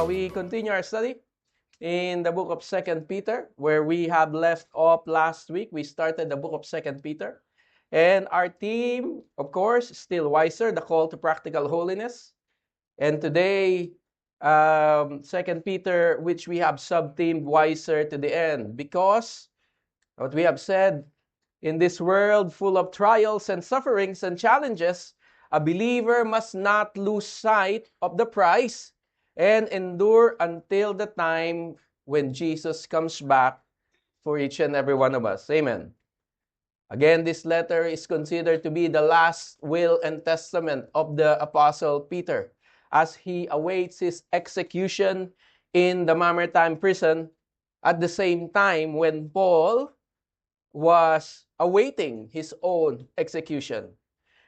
We continue our study in the book of Second Peter, where we have left off last week. We started the book of Second Peter. And our theme, of course, still wiser, the call to practical holiness. And today, Second Peter, which we have sub-themed wiser to the end, because what we have said, in this world full of trials and sufferings and challenges, a believer must not lose sight of the prize and endure until the time when Jesus comes back for each and every one of us. Amen. Again, this letter is considered to be the last will and testament of the Apostle Peter as he awaits his execution in the Mamertine prison at the same time when Paul was awaiting his own execution.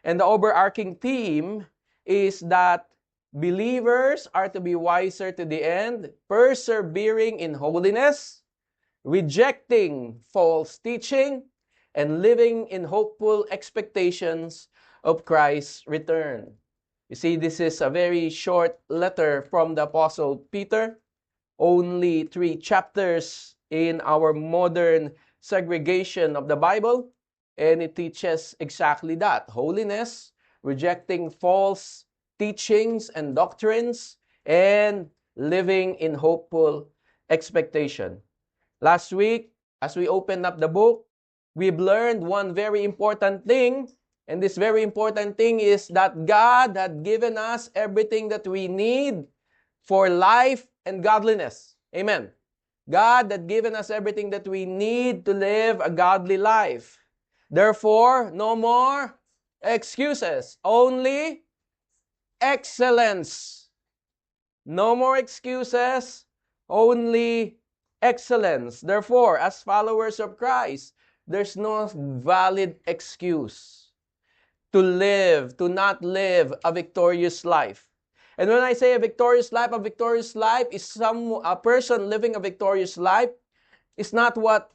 And the overarching theme is that believers are to be wiser to the end, persevering in holiness, rejecting false teaching, and living in hopeful expectations of Christ's return. You see, this is a very short letter from the Apostle Peter, only 3 chapters in our modern segregation of the Bible, and it teaches exactly that: holiness, rejecting false teachings and doctrines, and living in hopeful expectation. Last week, as we opened up the book, we've learned one very important thing, and this very important thing is that God had given us everything that we need for life and godliness. Amen. God had given us everything that we need to live a godly life. Therefore, no more excuses, only excellence. No more excuses, only excellence. Therefore, as followers of Christ, there's no valid excuse to not live a victorious life. And when I say a victorious life is a person living a victorious life. It's not what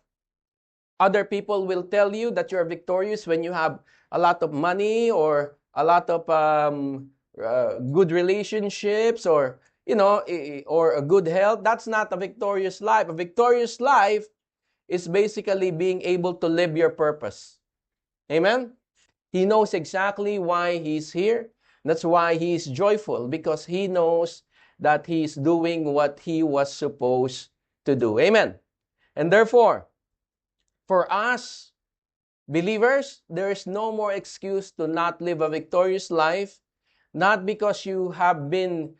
other people will tell you that you're victorious when you have a lot of money or a lot of good relationships or or a good health. That's not a victorious life. A victorious life is basically being able to live your purpose. Amen? He knows exactly why he's here. That's why he's joyful, because he knows that he's doing what he was supposed to do. Amen? And therefore, for us believers, there is no more excuse to not live a victorious life, not because you have been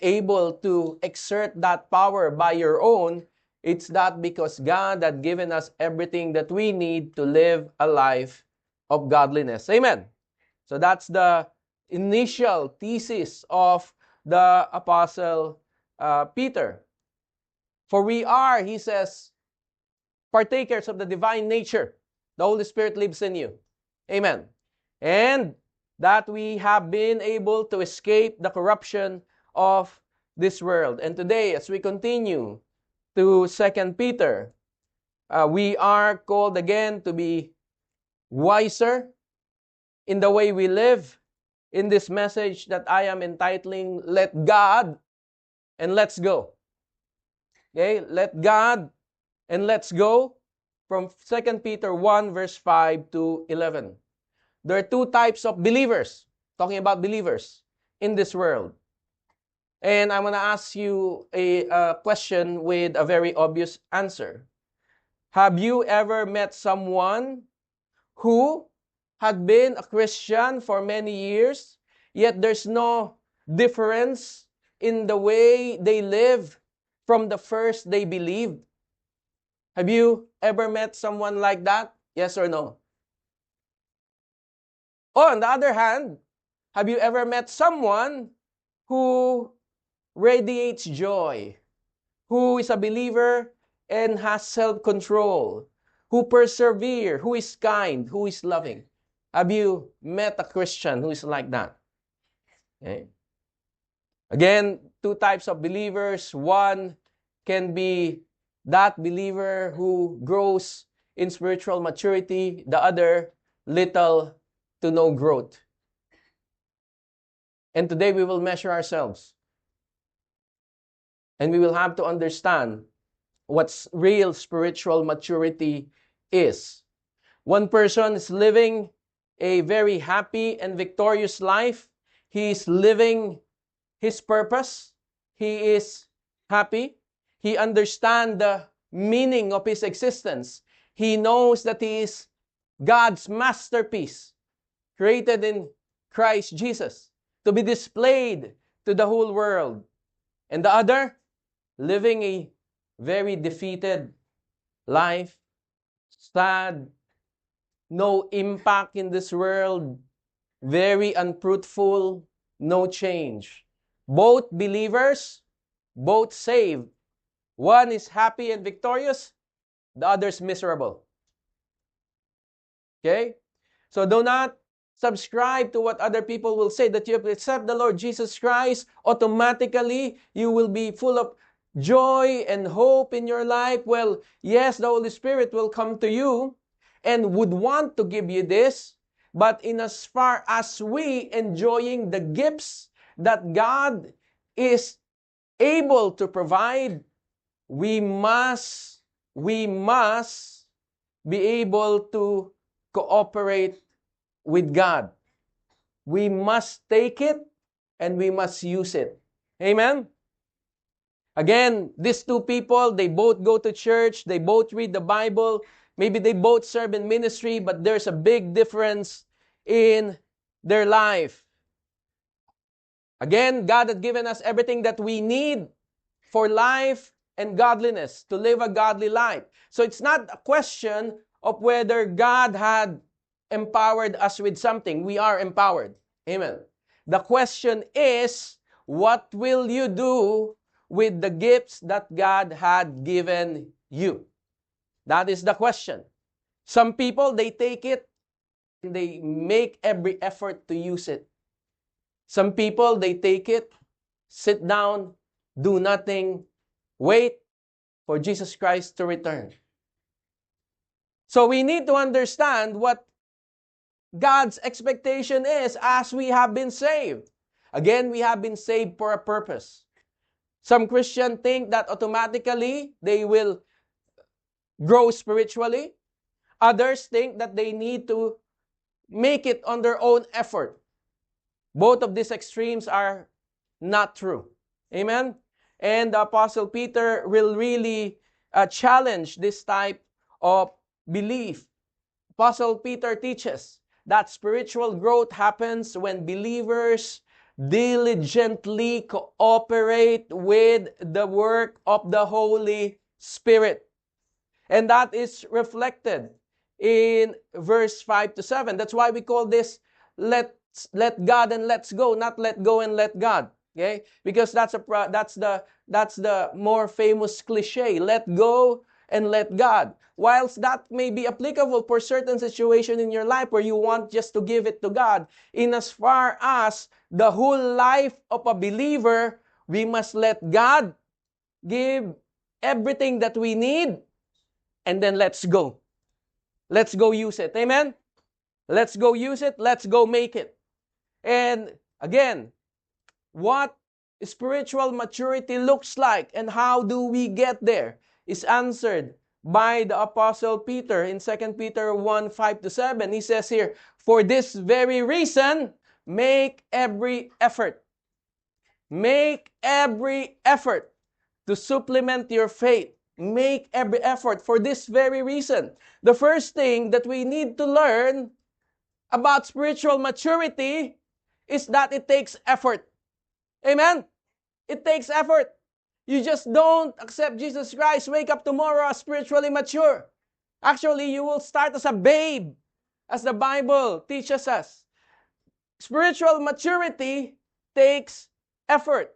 able to exert that power by your own. It's that because God had given us everything that we need to live a life of godliness. Amen. So that's the initial thesis of the Apostle Peter. For we are, he says, partakers of the divine nature. The Holy Spirit lives in you. Amen. And that we have been able to escape the corruption of this world. And today, as we continue to 2 Peter, we are called again to be wiser in the way we live, in this message that I am entitling, Let God and Let's Go. Okay? Let God and let's go, from 2 Peter 1 verse 5 to 11. There are 2 types of believers, talking about believers in this world. And I'm going to ask you a question with a very obvious answer. Have you ever met someone who had been a Christian for many years, yet there's no difference in the way they live from the first they believed? Have you ever met someone like that? Yes or no? Or on the other hand, have you ever met someone who radiates joy, who is a believer and has self-control, who perseveres, who is kind, who is loving? Have you met a Christian who is like that? Okay. Again, 2 types of believers. One can be that believer who grows in spiritual maturity, the other, little to no growth. And today we will measure ourselves. And we will have to understand what real spiritual maturity is. One person is living a very happy and victorious life. He is living his purpose. He is happy. He understands the meaning of his existence. He knows that he is God's masterpiece, created in Christ Jesus, to be displayed to the whole world. And the other, living a very defeated life, sad, no impact in this world, very unfruitful, no change. Both believers, both saved. One is happy and victorious, the other is miserable. Okay? So do not subscribe to what other people will say, that you have accept the Lord Jesus Christ, automatically you will be full of joy and hope in your life. Well, yes, the Holy Spirit will come to you and would want to give you this, but in as far as we enjoying the gifts that God is able to provide, we must be able to cooperate with God. We must take it and we must use it. Amen? Again, these two people, they both go to church, they both read the Bible, maybe they both serve in ministry, but there's a big difference in their life. Again, God had given us everything that we need for life and godliness, to live a godly life. So it's not a question of whether God had empowered us with something. We are empowered. Amen. The question is, what will you do with the gifts that God had given you? That is the question. Some people, they take it and they make every effort to use it. Some people, they take it, sit down, do nothing, wait for Jesus Christ to return. So we need to understand what God's expectation is as we have been saved. Again, we have been saved for a purpose. Some Christians think that automatically they will grow spiritually. Others think that they need to make it on their own effort. Both of these extremes are not true. Amen? And the Apostle Peter will really challenge this type of belief. Apostle Peter teaches that spiritual growth happens when believers diligently cooperate with the work of the Holy Spirit. And that is reflected in verse 5 to 7. That's why we call this let God and let's go, not let go and let God. Okay? Because that's the more famous cliche, let go and let God. Whilst that may be applicable for certain situation in your life where you want just to give it to God, in as far as the whole life of a believer, we must let God give everything that we need, and then let's go. Let's go use it. Amen? Let's go use it. Let's go make it. And again, what spiritual maturity looks like and how do we get there is answered by the Apostle Peter in 2 Peter 1, 5 to 7. He says here, for this very reason, make every effort. Make every effort to supplement your faith. Make every effort for this very reason. The first thing that we need to learn about spiritual maturity is that it takes effort. Amen? It takes effort. You just don't accept Jesus Christ, wake up tomorrow spiritually mature. Actually, you will start as a babe, as the Bible teaches us. Spiritual maturity takes effort.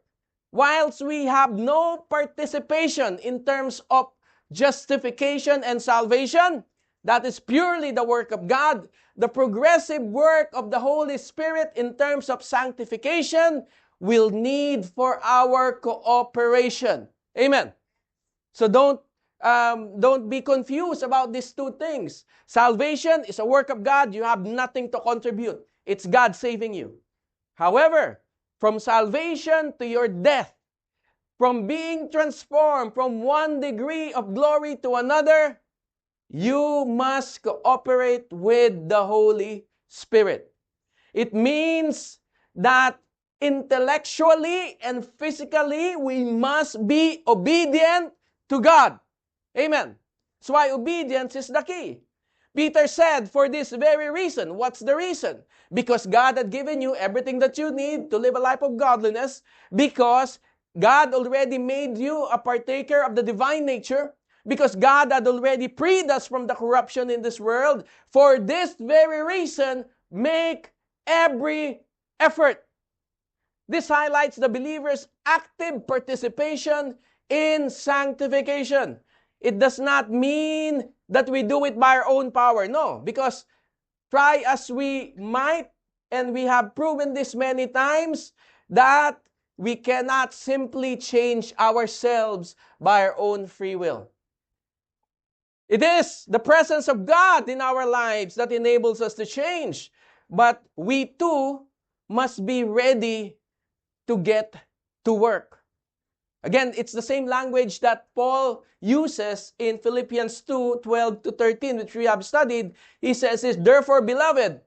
Whilst we have no participation in terms of justification and salvation, that is purely the work of God. The progressive work of the Holy Spirit in terms of sanctification will need for our cooperation. Amen. So don't be confused about these two things. Salvation is a work of God. You have nothing to contribute. It's God saving you. However, from salvation to your death, from being transformed from one degree of glory to another, you must cooperate with the Holy Spirit. It means that intellectually and physically, we must be obedient to God. Amen. That's why obedience is the key. Peter said, for this very reason. What's the reason? Because God had given you everything that you need to live a life of godliness, because God already made you a partaker of the divine nature, because God had already freed us from the corruption in this world. For this very reason, make every effort. This highlights the believer's active participation in sanctification. It does not mean that we do it by our own power. No, because try as we might, and we have proven this many times, that we cannot simply change ourselves by our own free will. It is the presence of God in our lives that enables us to change. But we too must be ready to get to work. Again, it's the same language that Paul uses in Philippians 2:12-13, which we have studied. He says, therefore, beloved,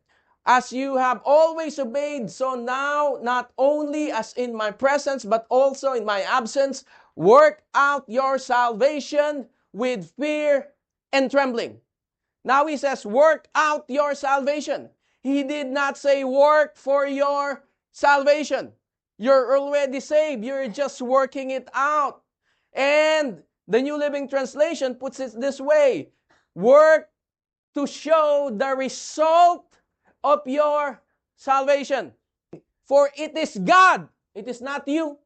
as you have always obeyed, so now, not only as in my presence, but also in my absence, work out your salvation with fear and trembling. Now he says, work out your salvation. He did not say work for your salvation. You're already saved. You're just working it out. And the New Living Translation puts it this way: work to show the result of your salvation. For it is God, it is not you.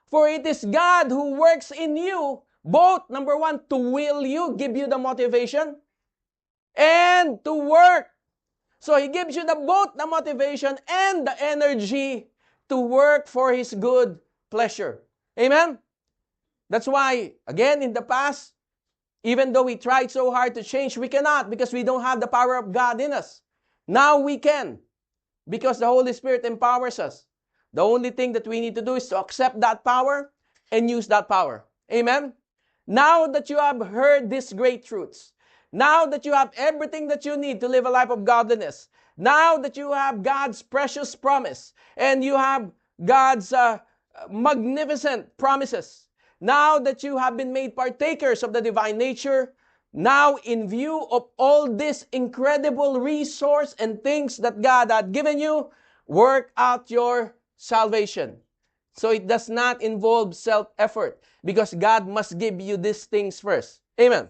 For it is God who works in you, both, number one, to will you, give you the motivation, and to work. So He gives you both the motivation and the energy to work for His good pleasure. Amen? That's why, again, in the past, even though we tried so hard to change, we cannot, because we don't have the power of God in us. Now we can, because the Holy Spirit empowers us. The only thing that we need to do is to accept that power and use that power. Amen? Now that you have heard these great truths, now that you have everything that you need to live a life of godliness, now that you have God's precious promise, and you have God's magnificent promises, now that you have been made partakers of the divine nature, now in view of all this incredible resource and things that God had given you, work out your salvation. So it does not involve self-effort, because God must give you these things first. Amen.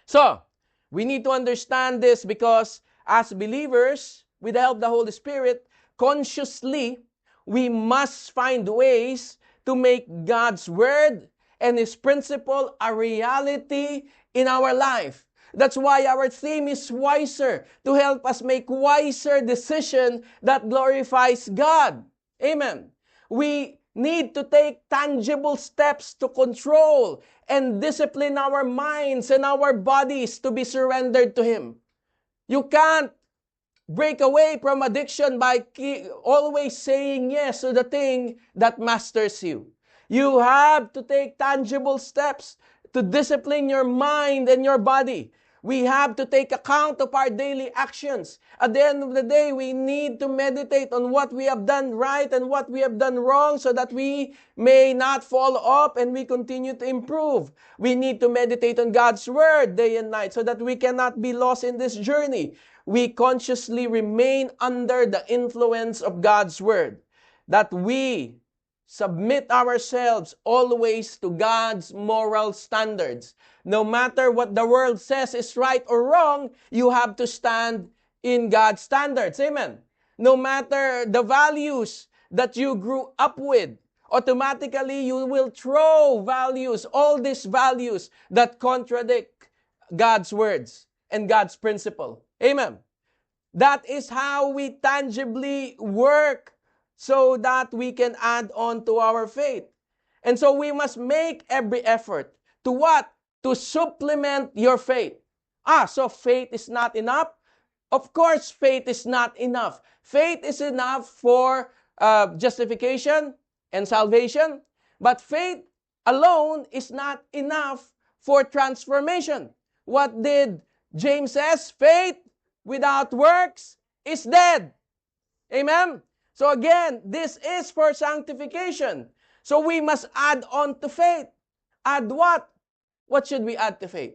So, we need to understand this, because as believers, with the help of the Holy Spirit, consciously, we must find ways to make God's Word and His principle a reality in our life. That's why our theme is wiser, to help us make wiser decisions that glorifies God. Amen. We need to take tangible steps to control and discipline our minds and our bodies to be surrendered to Him. You can't break away from addiction by always saying yes to the thing that masters you. You have to take tangible steps to discipline your mind and your body. We have to take account of our daily actions. At the end of the day, we need to meditate on what we have done right and what we have done wrong, so that we may not fall off and we continue to improve. We need to meditate on God's Word day and night, so that we cannot be lost in this journey. We consciously remain under the influence of God's Word, that we submit ourselves always to God's moral standards. No matter what the world says is right or wrong, you have to stand in God's standards. Amen. No matter the values that you grew up with, automatically you will throw values, all these values that contradict God's words and God's principle. Amen. That is how we tangibly work, so that we can add on to our faith. And so we must make every effort to what? To supplement your faith. So faith is not enough? Of course, faith is not enough. Faith is enough for justification and salvation, But faith alone is not enough for transformation. What did James says? Faith without works is dead. Amen? So again, this is for sanctification. So we must add on to faith. Add what? What should we add to faith?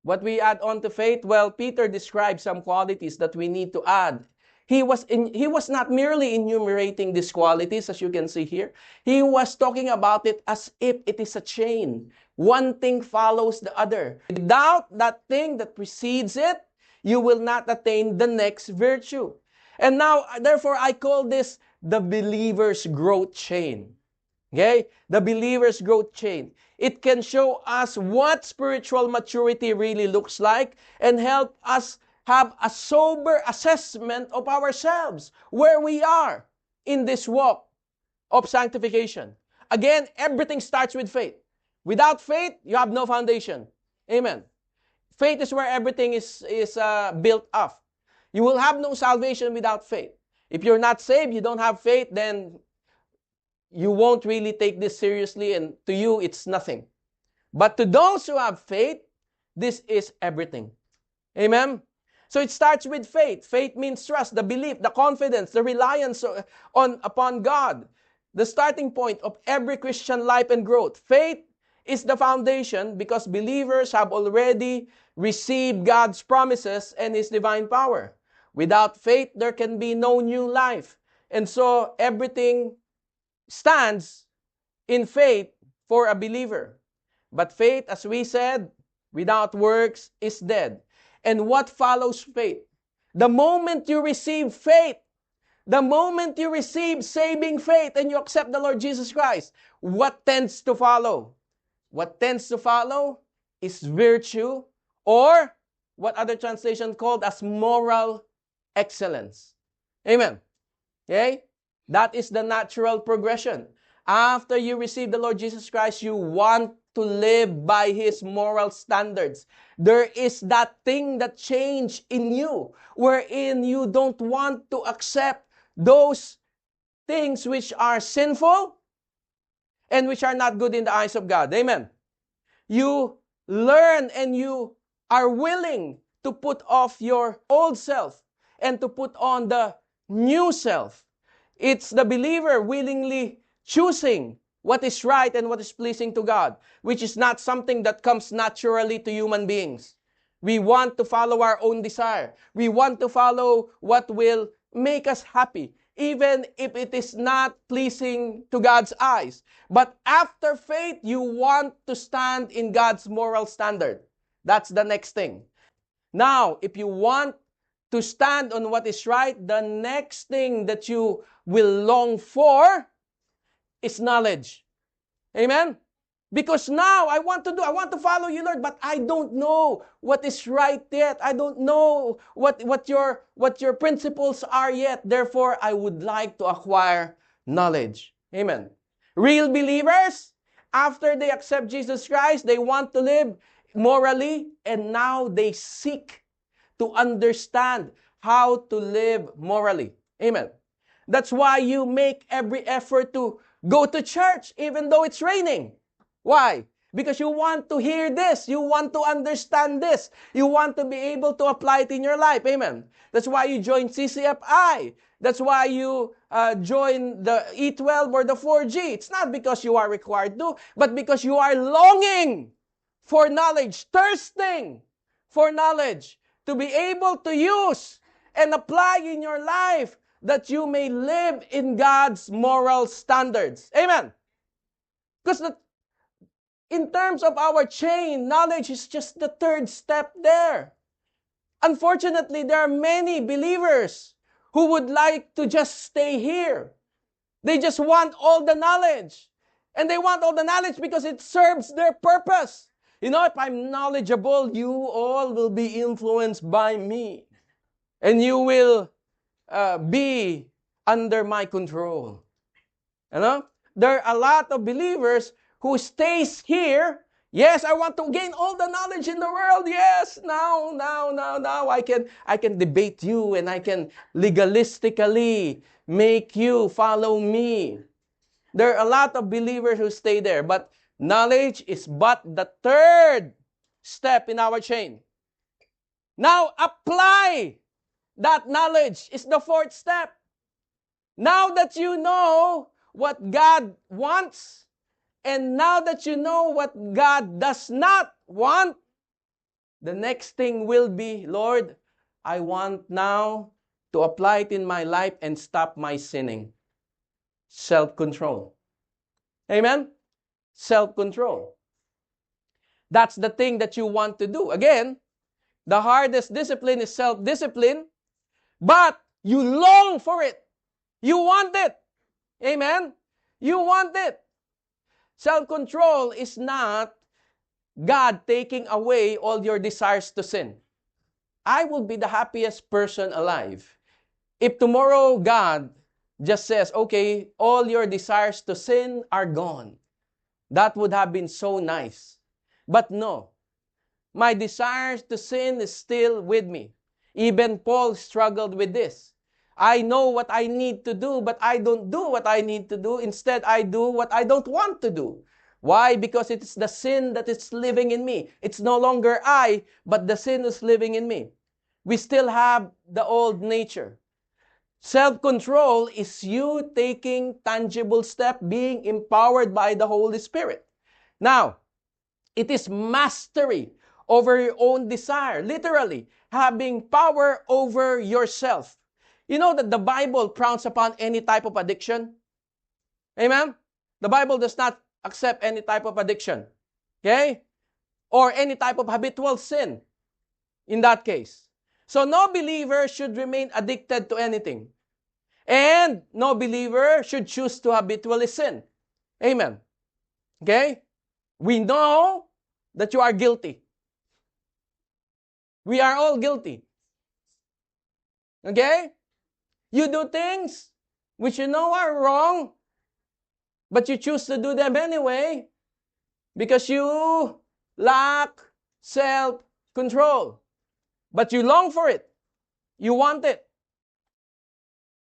What we add on to faith? Well, Peter describes some qualities that we need to add. He was not merely enumerating these qualities, as you can see here. He was talking about it as if it is a chain. One thing follows the other. Without that thing that precedes it, you will not attain the next virtue. And now, therefore, I call this the believer's growth chain. Okay? The believer's growth chain. It can show us what spiritual maturity really looks like and help us have a sober assessment of ourselves, where we are in this walk of sanctification. Again, everything starts with faith. Without faith, you have no foundation. Amen. Faith is where everything is built up. You will have no salvation without faith. If you're not saved, you don't have faith, then you won't really take this seriously, and to you, it's nothing. But to those who have faith, this is everything. Amen? So it starts with faith. Faith means trust, the belief, the confidence, the reliance upon God. The starting point of every Christian life and growth. Faith is the foundation because believers have already received God's promises and His divine power. Without faith, there can be no new life. And so everything stands in faith for a believer. But faith, as we said, without works is dead. And what follows faith? The moment you receive faith, the moment you receive saving faith and you accept the Lord Jesus Christ, what tends to follow? What tends to follow is virtue, or what other translation called as moral excellence. Amen. Okay? That is the natural progression. After you receive the Lord Jesus Christ, you want to live by His moral standards. There is that thing that changed in you, wherein you don't want to accept those things which are sinful and which are not good in the eyes of God. Amen. You learn and you are willing to put off your old self and to put on the new self. It's the believer willingly choosing what is right and what is pleasing to God, which is not something that comes naturally to human beings. We want to follow our own desire. We want to follow what will make us happy, even if it is not pleasing to God's eyes. But after faith, you want to stand in God's moral standard. That's the next thing. Now, if you want to stand on what is right, the next thing that you will long for is knowledge. Amen? Because now I want to follow you, Lord, but I don't know what is right yet. I don't know what your principles are yet. Therefore, I would like to acquire knowledge. Amen. Real believers, after they accept Jesus Christ, they want to live morally, and now they seek to understand how to live morally. Amen. That's why you make every effort to go to church even though it's raining. Why? Because you want to hear this. You want to understand this. You want to be able to apply it in your life. Amen. That's why you join CCFI. That's why you join the E12 or the 4G. It's not because you are required to, but because you are longing for knowledge, thirsting for knowledge, to be able to use and apply in your life that you may live in God's moral standards. Amen. Because in terms of our chain, knowledge is just the third step there. Unfortunately, there are many believers who would like to just stay here. They just want all the knowledge. And they want all the knowledge because it serves their purpose. You know, if I'm knowledgeable, you all will be influenced by me. And you will be under my control. You know? There are a lot of believers who stays here. Yes, I want to gain all the knowledge in the world. Yes, now, I can debate you and I can legalistically make you follow me. There are a lot of believers who stay there, but knowledge is but the third step in our chain. Now, apply that knowledge is the fourth step. Now that you know what God wants, and now that you know what God does not want, the next thing will be, Lord, I want now to apply it in my life and stop my sinning. Self-control. Amen? Self-control. That's the thing that you want to do. Again, the hardest discipline is self-discipline, but you long for it. You want it. Amen? You want it. Self-control is not God taking away all your desires to sin. I will be the happiest person alive if tomorrow God just says, okay, all your desires to sin are gone. That would have been so nice. But no, my desires to sin is still with me. Even Paul struggled with this. I know what I need to do, but I don't do what I need to do. Instead, I do what I don't want to do. Why? Because it's the sin that is living in me. It's no longer I, but the sin is living in me. We still have the old nature. Self-control is you taking tangible step, being empowered by the Holy Spirit. Now, it is mastery over your own desire. Literally, having power over yourself. You know that the Bible frowns upon any type of addiction? Amen? The Bible does not accept any type of addiction. Okay? Or any type of habitual sin in that case. So no believer should remain addicted to anything. And no believer should choose to habitually sin. Amen. Okay? We know that you are guilty. We are all guilty. Okay? You do things which you know are wrong, but you choose to do them anyway because you lack self-control. But you long for it. You want it.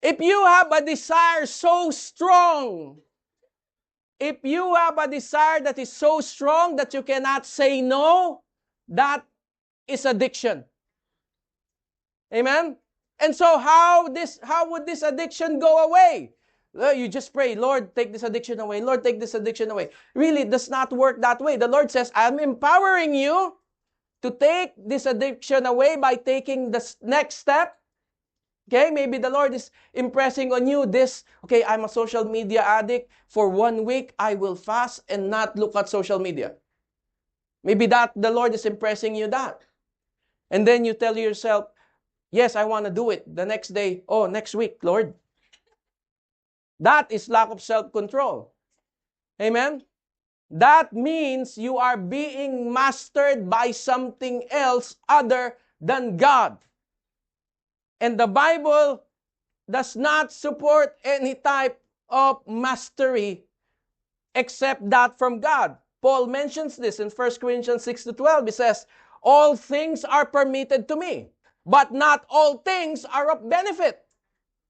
If you have a desire so strong, if you have a desire that is so strong that you cannot say no, that is addiction. Amen? And so how would this addiction go away? You just pray, Lord, take this addiction away. Lord, take this addiction away. Really, it does not work that way. The Lord says, I'm empowering you to take this addiction away by taking the next step. Okay, maybe the Lord is impressing on you this, okay, I'm a social media addict. For 1 week, I will fast and not look at social media. Maybe that the Lord is impressing you that. And then you tell yourself, yes, I want to do it. The next day, oh, next week, Lord. That is lack of self-control. Amen? That means you are being mastered by something else other than God. And the Bible does not support any type of mastery except that from God. Paul mentions this in 1 Corinthians 6-12. He says, all things are permitted to me, but not all things are of benefit.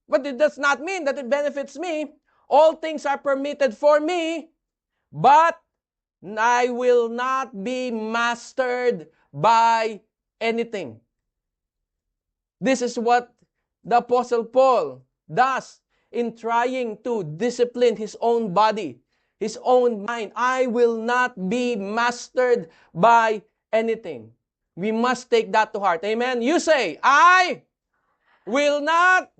But it does not mean that it benefits me. All things are permitted for me, but I will not be mastered by anything. This is what the Apostle Paul does in trying to discipline his own body, his own mind. I will not be mastered by anything. We must take that to heart. Amen? You say, I will not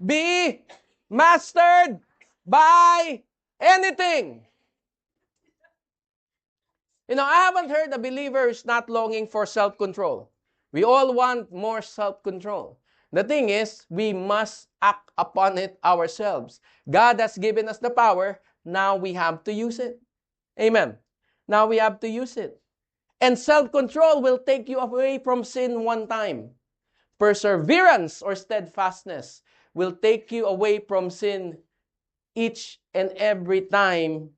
be mastered by anything. You know, I haven't heard a believer who's not longing for self-control. We all want more self-control. The thing is, we must act upon it ourselves. God has given us the power. Now we have to use it. Amen. Now we have to use it. And self-control will take you away from sin one time. Perseverance or steadfastness will take you away from sin each and every time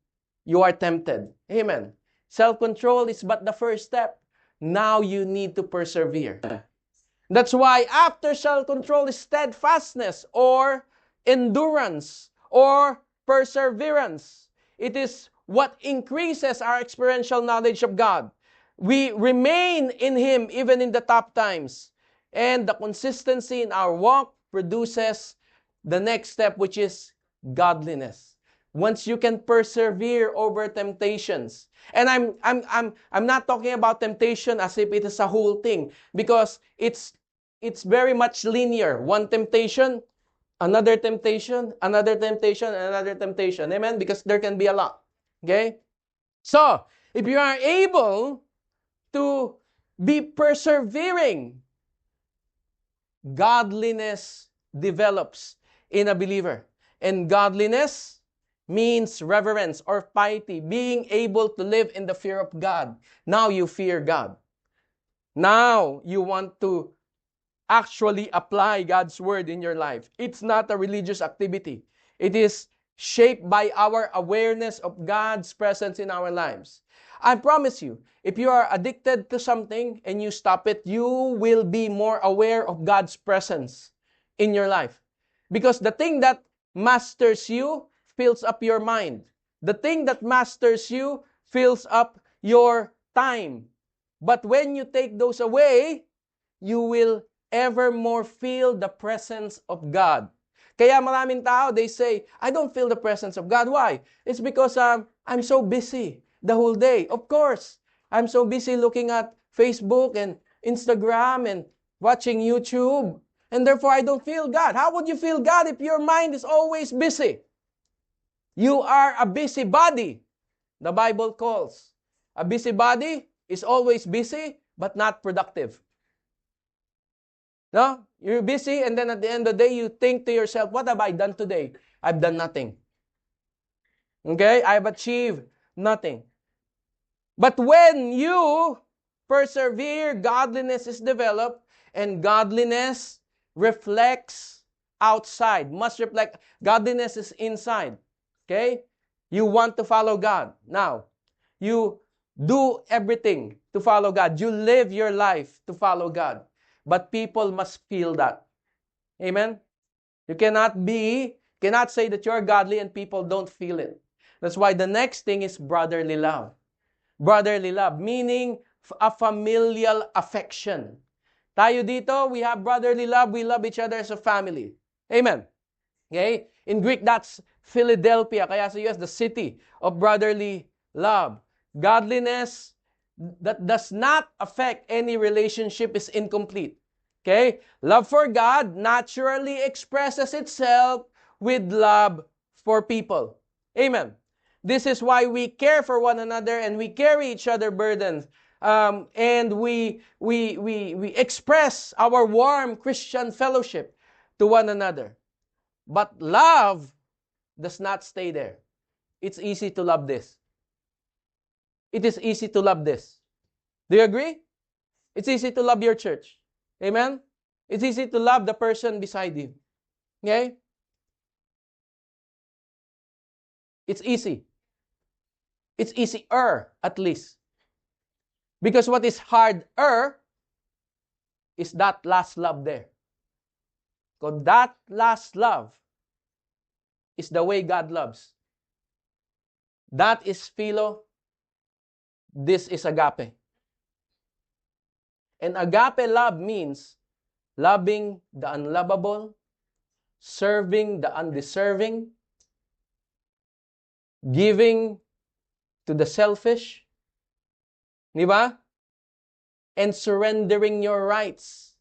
you are tempted. Amen. Self-control is but the first step. Now you need to persevere. That's why after self-control is steadfastness or endurance or perseverance. It is what increases our experiential knowledge of God. We remain in Him even in the tough times. And the consistency in our walk produces the next step, which is godliness. Once you can persevere over temptations. And I'm not talking about temptation as if it is a whole thing, because it's very much linear. One temptation, another temptation, another temptation, and another temptation. Amen? Because there can be a lot. Okay? So, if you are able to be persevering, godliness develops in a believer. And godliness means reverence or piety, being able to live in the fear of God. Now you fear God. Now you want to actually apply God's word in your life. It's not a religious activity. It is shaped by our awareness of God's presence in our lives. I promise you, if you are addicted to something and you stop it, you will be more aware of God's presence in your life. Because the thing that masters you fills up your mind. The thing that masters you fills up your time. But when you take those away, you will ever more feel the presence of God. Kaya maraming tao, they say, I don't feel the presence of God. Why? It's because I'm so busy the whole day. Of course, I'm so busy looking at Facebook and Instagram and watching YouTube. And therefore, I don't feel God. How would you feel God if your mind is always busy? You are a busybody, the Bible calls. A busybody is always busy, but not productive. No? You're busy, and then at the end of the day, you think to yourself, what have I done today? I've done nothing. Okay? I've achieved nothing. But when you persevere, godliness is developed, and godliness reflects outside. Must reflect. Godliness is inside. Okay? You want to follow God. Now, you do everything to follow God. You live your life to follow God. But people must feel that. Amen? You cannot say that you're godly and people don't feel it. That's why the next thing is brotherly love. Brotherly love, meaning a familial affection. Tayo dito, we have brotherly love. We love each other as a family. Amen? Okay? In Greek, that's Philadelphia. Kaya sa US, the city of brotherly love. Godliness that does not affect any relationship is incomplete. Okay? Love for God naturally expresses itself with love for people. Amen. This is why we care for one another and we carry each other burdens. And we express our warm Christian fellowship to one another. But love does not stay there. It's easy to love this. It is easy to love this. Do you agree? It's easy to love your church. Amen? It's easy to love the person beside you. Okay? It's easy. It's easier, at least. Because what is harder is that last love there. Because that last love is the way God loves. That is philo. This is agape. And agape love means loving the unlovable, serving the undeserving, giving to the selfish, di ba? And surrendering your rights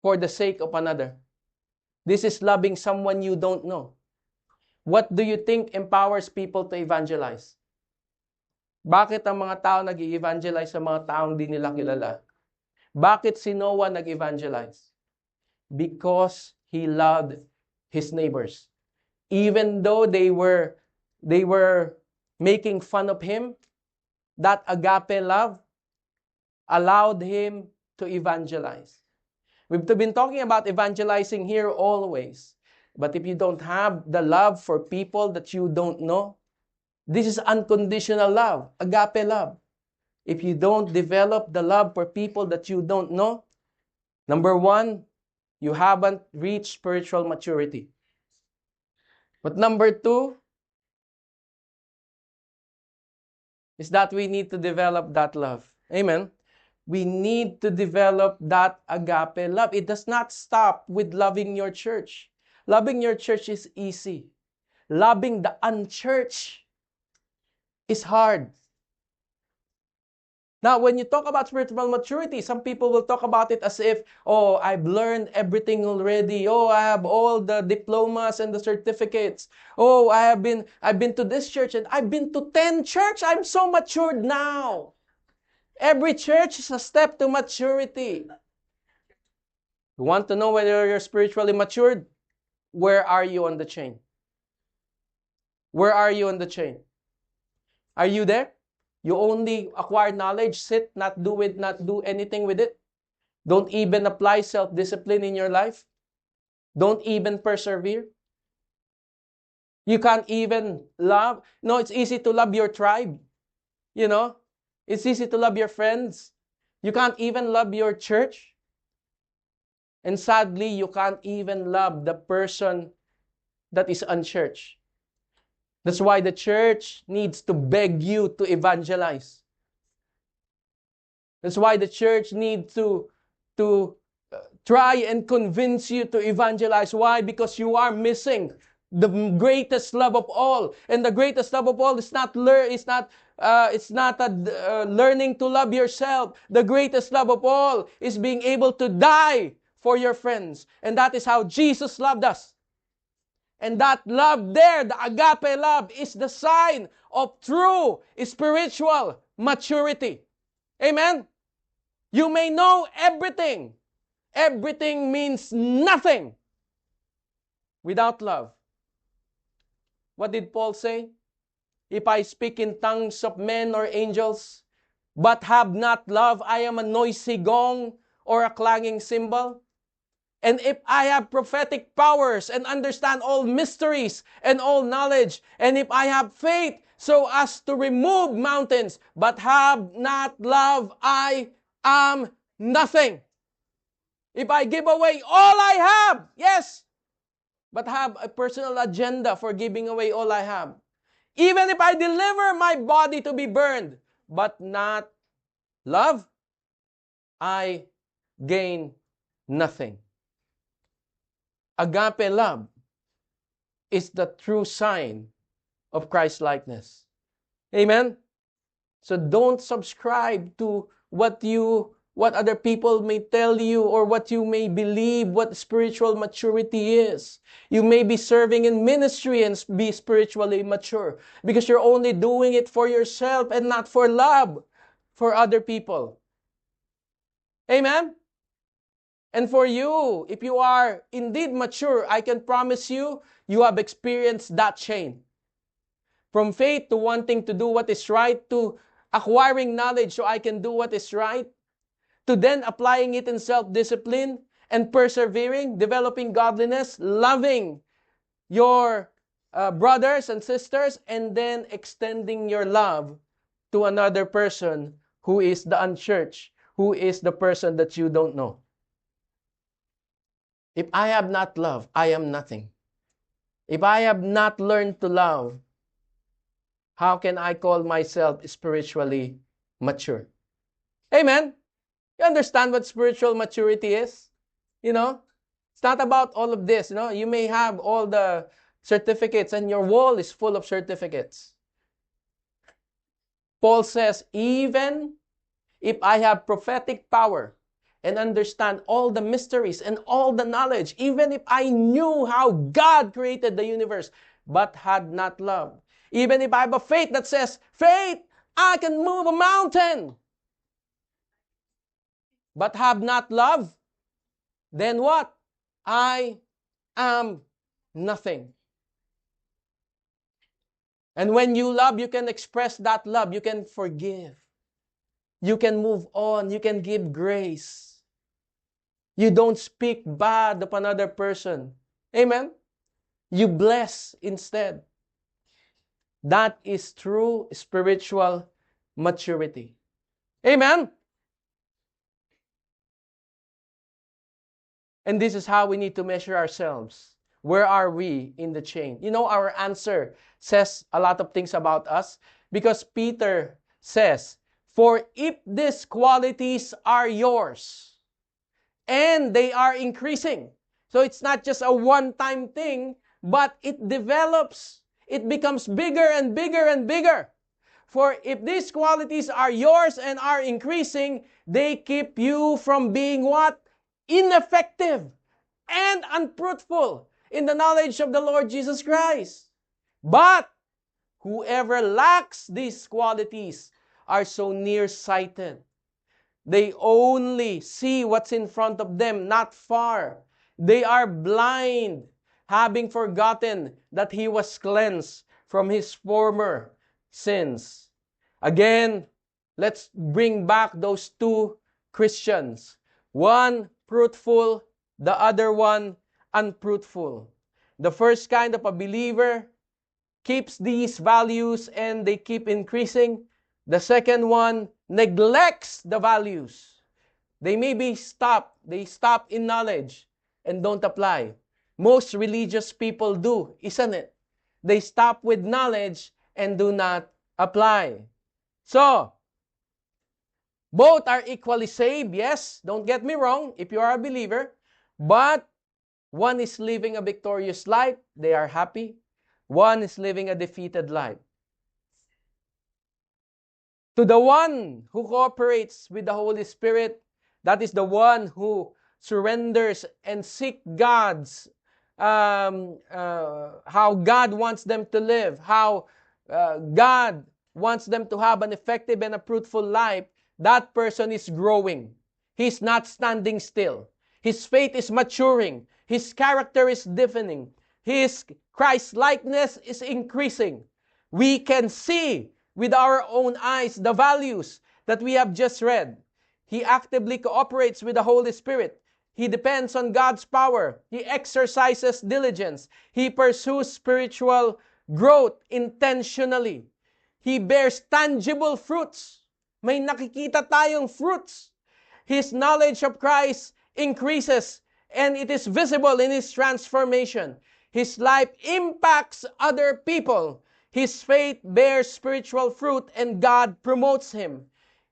for the sake of another. This is loving someone you don't know. What do you think empowers people to evangelize? Bakit ang mga tao nag-i-evangelize sa mga taong di nila kilala? Bakit si Noah nag-evangelize? Because he loved his neighbors. Even though they were making fun of him, that agape love allowed him to evangelize. We've been talking about evangelizing here always. But if you don't have the love for people that you don't know, this is unconditional love, agape love. If you don't develop the love for people that you don't know, number one, you haven't reached spiritual maturity. But number two is that we need to develop that love. Amen. We need to develop that agape love. It does not stop with loving your church. Loving your church is easy. Loving the unchurched is hard. Now, when you talk about spiritual maturity, some people will talk about it as if, oh, I've learned everything already. Oh, I have all the diplomas and the certificates. Oh, I've been to this church and I've been to 10 church. I'm so matured now. Every church is a step to maturity. You want to know whether you're spiritually matured? Where are you on the chain? Where are you on the chain? Are you there? You only acquire knowledge, sit, not do anything with it. Don't even apply self-discipline in your life. Don't even persevere. You can't even love. No, it's easy to love your tribe. You know, it's easy to love your friends. You can't even love your church. And sadly, you can't even love the person that is unchurched. That's why the church needs to beg you to evangelize. That's why the church needs to try and convince you to evangelize. Why? Because you are missing the greatest love of all. And the greatest love of all is not learning to love yourself. The greatest love of all is being able to die for your friends. And that is how Jesus loved us. And that love there, the agape love, is the sign of true spiritual maturity. Amen? You may know everything. Everything means nothing without love. What did Paul say? If I speak in tongues of men or angels, but have not love, I am a noisy gong or a clanging cymbal. And if I have prophetic powers and understand all mysteries and all knowledge, and if I have faith so as to remove mountains, but have not love, I am nothing. If I give away all I have, yes, but have a personal agenda for giving away all I have. Even if I deliver my body to be burned, but not love, I gain nothing. Agape love is the true sign of Christ-likeness. Amen? So don't subscribe to what other people may tell you or what you may believe what spiritual maturity is. You may be serving in ministry and be spiritually mature because you're only doing it for yourself and not for love for other people. Amen? And for you, if you are indeed mature, I can promise you, you have experienced that chain. From faith to wanting to do what is right, to acquiring knowledge so I can do what is right, to then applying it in self-discipline and persevering, developing godliness, loving your brothers and sisters, and then extending your love to another person who is the unchurched, who is the person that you don't know. If I have not love, I am nothing. If I have not learned to love, how can I call myself spiritually mature? Amen? You understand what spiritual maturity is? You know? It's not about all of this. You know? You may have all the certificates and your wall is full of certificates. Paul says, even if I have prophetic power and understand all the mysteries and all the knowledge, even if I knew how God created the universe, but had not love, even if I have a faith that says, faith, I can move a mountain, but have not love, then what? I am nothing. And when you love, you can express that love. You can forgive. You can move on. You can give grace. You don't speak bad of another person. Amen? You bless instead. That is true spiritual maturity. Amen? And this is how we need to measure ourselves. Where are we in the chain? You know, our answer says a lot of things about us because Peter says, for if these qualities are yours and they are increasing. So it's not just a one-time thing, but it develops. It becomes bigger and bigger and bigger. For if these qualities are yours and are increasing, they keep you from being what? Ineffective and unfruitful in the knowledge of the Lord Jesus Christ. But whoever lacks these qualities are so nearsighted. They only see what's in front of them, not far. They are blind, having forgotten that he was cleansed from his former sins. Again, let's bring back those two Christians. One fruitful, the other one unfruitful. The first kind of a believer keeps these values and they keep increasing. The second one neglects the values. They maybe stop in knowledge and don't apply. Most religious people do, isn't it? They stop with knowledge and do not apply. So, both are equally saved, yes, don't get me wrong, if you are a believer, but one is living a victorious life, they are happy. One is living a defeated life. To the one who cooperates with the Holy Spirit, that is the one who surrenders and seek God's, how God wants them to live, how God wants them to have an effective and a fruitful life, that person is growing. He's not standing still. His faith is maturing. His character is deepening. His Christ-likeness is increasing. We can see with our own eyes the values that we have just read. He actively cooperates with the Holy Spirit. He depends on God's power. He exercises diligence. He pursues spiritual growth intentionally. He bears tangible fruits. May nakikita tayong fruits. His knowledge of Christ increases and it is visible in his transformation. His life impacts other people. His faith bears spiritual fruit and God promotes him.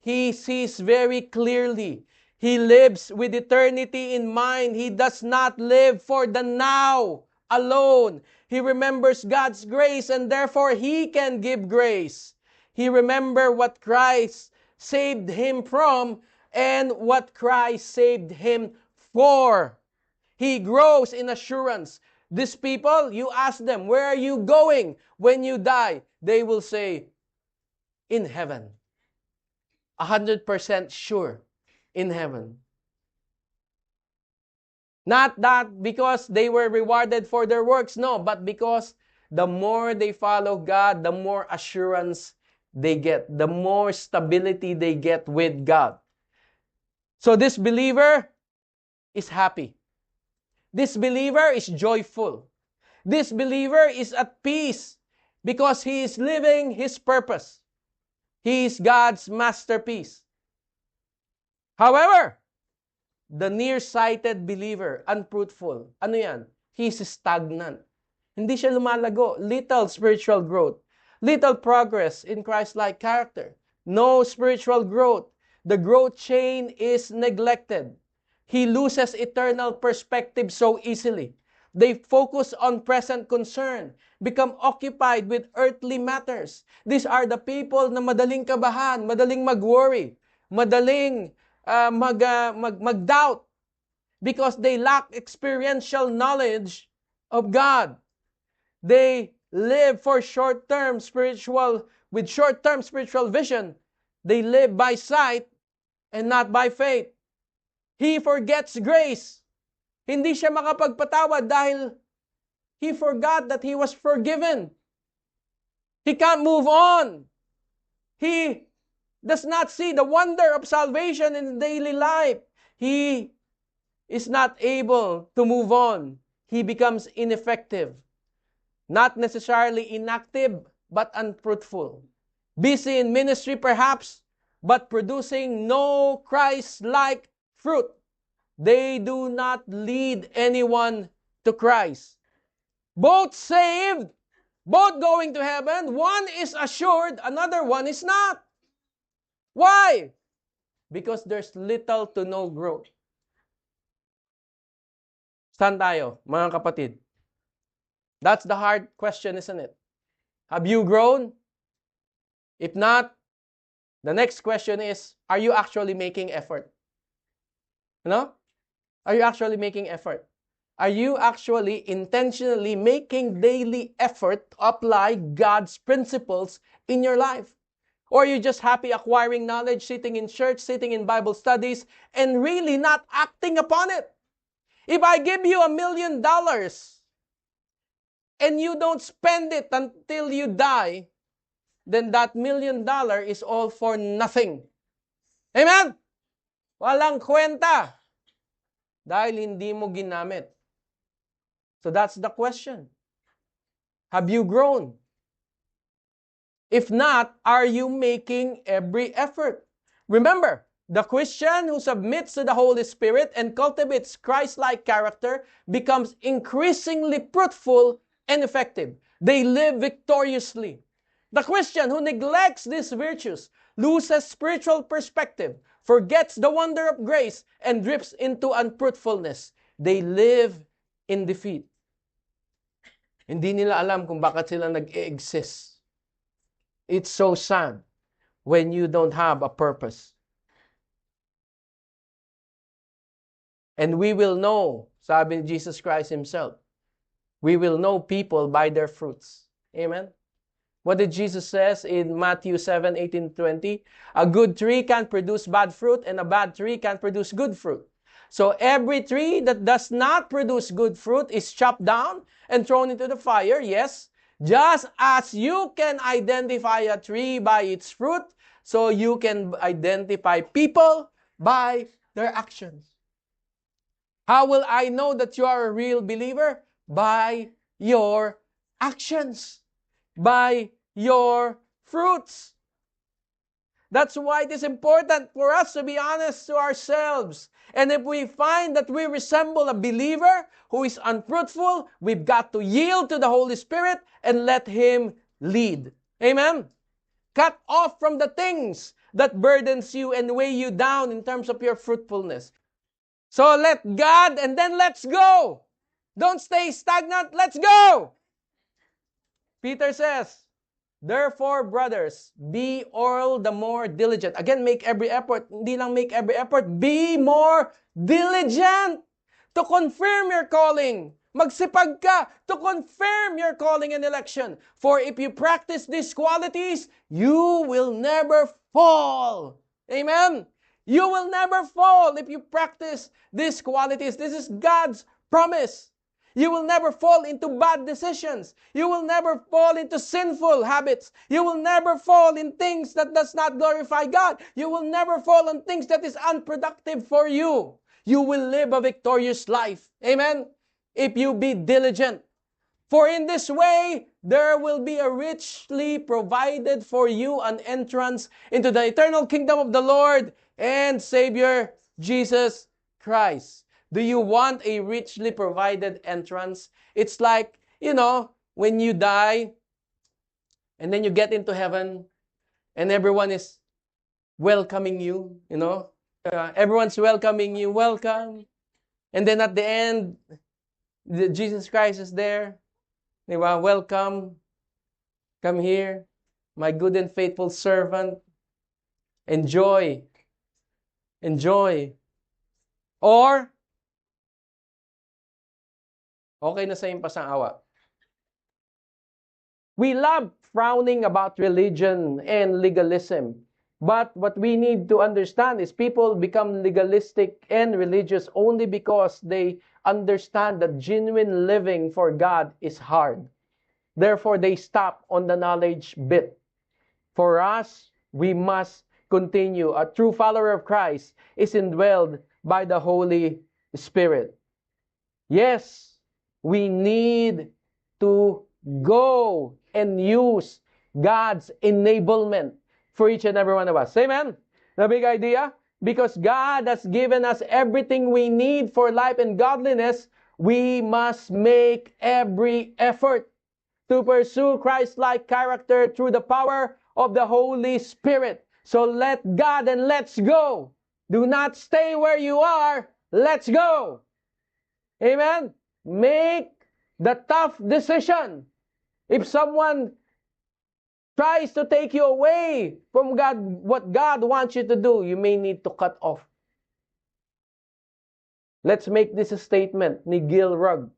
He sees very clearly. He lives with eternity in mind. He does not live for the now alone. He remembers God's grace and therefore he can give grace. He remembers what Christ saved him from and what Christ saved him for. He grows in assurance. These people, you ask them, where are you going when you die? They will say, in heaven. 100% sure, in heaven. Not that because they were rewarded for their works, no, but because the more they follow God, the more assurance they get, the more stability they get with God. So this believer is happy. This believer is joyful. This believer is at peace because he is living his purpose. He is God's masterpiece. However, the nearsighted believer, unfruitful, ano yan? He's stagnant. Hindi siya lumalago. Little spiritual growth. Little progress in Christ-like character. No spiritual growth. The growth chain is neglected. He loses eternal perspective so easily. They focus on present concern, become occupied with earthly matters. These are the people na madaling kabahan, madaling mag-worry, madaling mag-doubt because they lack experiential knowledge of God. They live for short-term spiritual vision. They live by sight and not by faith. He forgets grace. Hindi siya makapagpatawad dahil he forgot that he was forgiven. He can't move on. He does not see the wonder of salvation in daily life. He is not able to move on. He becomes ineffective. Not necessarily inactive, but unfruitful. Busy in ministry perhaps, but producing no Christ-like fruit. They do not lead anyone to Christ. both saved, both going to heaven. One is assured, another one is not. Why? Because there's little to no growth. Saan tayo, mga kapatid? That's the hard question, isn't it? Have you grown? If not, the next question is, are you actually making effort? No? Are you actually making effort? Are you actually intentionally making daily effort to apply God's principles in your life? Or are you just happy acquiring knowledge, sitting in church, sitting in Bible studies, and really not acting upon it? If I give you $1 million and you don't spend it until you die, then that $1 million is all for nothing. Amen? Walang kwenta. Dahil hindi mo ginamit. So that's the question. Have you grown? If not, are you making every effort? Remember, the Christian who submits to the Holy Spirit and cultivates Christ-like character becomes increasingly fruitful and effective. They live victoriously. The Christian who neglects these virtues loses spiritual perspective, forgets the wonder of grace, and drifts into unfruitfulness. They live in defeat. Hindi nila alam kung bakit sila nag-e-exist. It's so sad when you don't have a purpose. And we will know, sabi ni Jesus Christ Himself, we will know people by their fruits. Amen? What did Jesus says in Matthew 7:18-20? A good tree can produce bad fruit, and a bad tree can produce good fruit. So every tree that does not produce good fruit is chopped down and thrown into the fire, yes. Just as you can identify a tree by its fruit, so you can identify people by their actions. How will I know that you are a real believer? By your actions. By your fruits. That's why it is important for us to be honest to ourselves. And if we find that we resemble a believer who is unfruitful, we've got to yield to the Holy Spirit and let Him lead. Amen? Cut off from the things that burdens you and weigh you down in terms of your fruitfulness. So let God and then let's go. Don't stay stagnant. Let's go. Peter says, therefore, brothers, be all the more diligent. Again, make every effort. Hindi lang make every effort. Be more diligent to confirm your calling. Magsipag ka to confirm your calling and election. For if you practice these qualities, you will never fall. Amen? You will never fall if you practice these qualities. This is God's promise. You will never fall into bad decisions. You will never fall into sinful habits. You will never fall in things that does not glorify God. You will never fall on things that is unproductive for you. You will live a victorious life. Amen? If you be diligent. For in this way, there will be a richly provided for you an entrance into the eternal kingdom of the Lord and Savior Jesus Christ. Do you want a richly provided entrance? It's like, when you die and then you get into heaven and everyone is welcoming you, everyone's welcoming you, welcome. And then at the end, Jesus Christ is there. Welcome. Come here, my good and faithful servant. Enjoy. Enjoy. Or, okay na sa impas ang awa. We love frowning about religion and legalism. But what we need to understand is people become legalistic and religious only because they understand that genuine living for God is hard. Therefore, they stop on the knowledge bit. For us, we must continue. A true follower of Christ is indwelled by the Holy Spirit. Yes, we need to go and use God's enablement for each and every one of us. Amen? The big idea? Because God has given us everything we need for life and godliness, we must make every effort to pursue Christ-like character through the power of the Holy Spirit. So let God and let's go. Do not stay where you are. Let's go. Amen? Make the tough decision. If someone tries to take you away from God, what God wants you to do, you may need to cut off. Let's make this a statement ni Gil Rugg.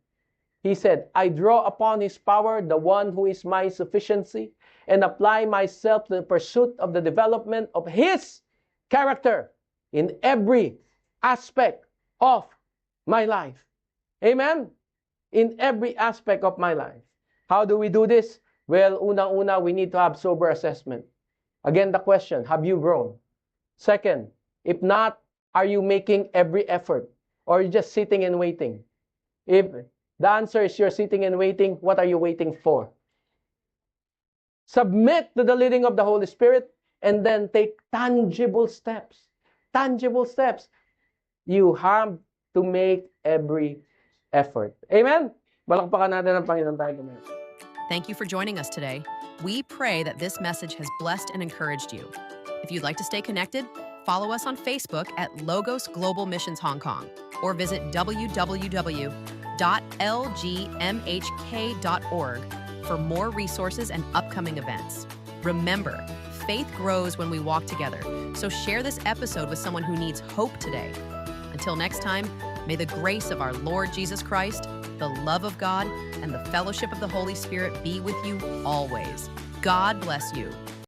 He said, I draw upon His power, the one who is my sufficiency, and apply myself to the pursuit of the development of His character in every aspect of my life. Amen? In every aspect of my life. How do we do this? Well, unang-una, we need to have sober assessment. Again, the question, have you grown? Second, if not, are you making every effort? Or are you just sitting and waiting? If the answer is you're sitting and waiting, what are you waiting for? Submit to the leading of the Holy Spirit and then take tangible steps. Tangible steps. You have to make every effort. Amen? Balakpakan natin ang Panginoon tayo. Thank you for joining us today. We pray that this message has blessed and encouraged you. If you'd like to stay connected, follow us on Facebook at Logos Global Missions Hong Kong or visit www.lgmhk.org for more resources and upcoming events. Remember, faith grows when we walk together, so share this episode with someone who needs hope today. Until next time, may the grace of our Lord Jesus Christ, the love of God, and the fellowship of the Holy Spirit be with you always. God bless you.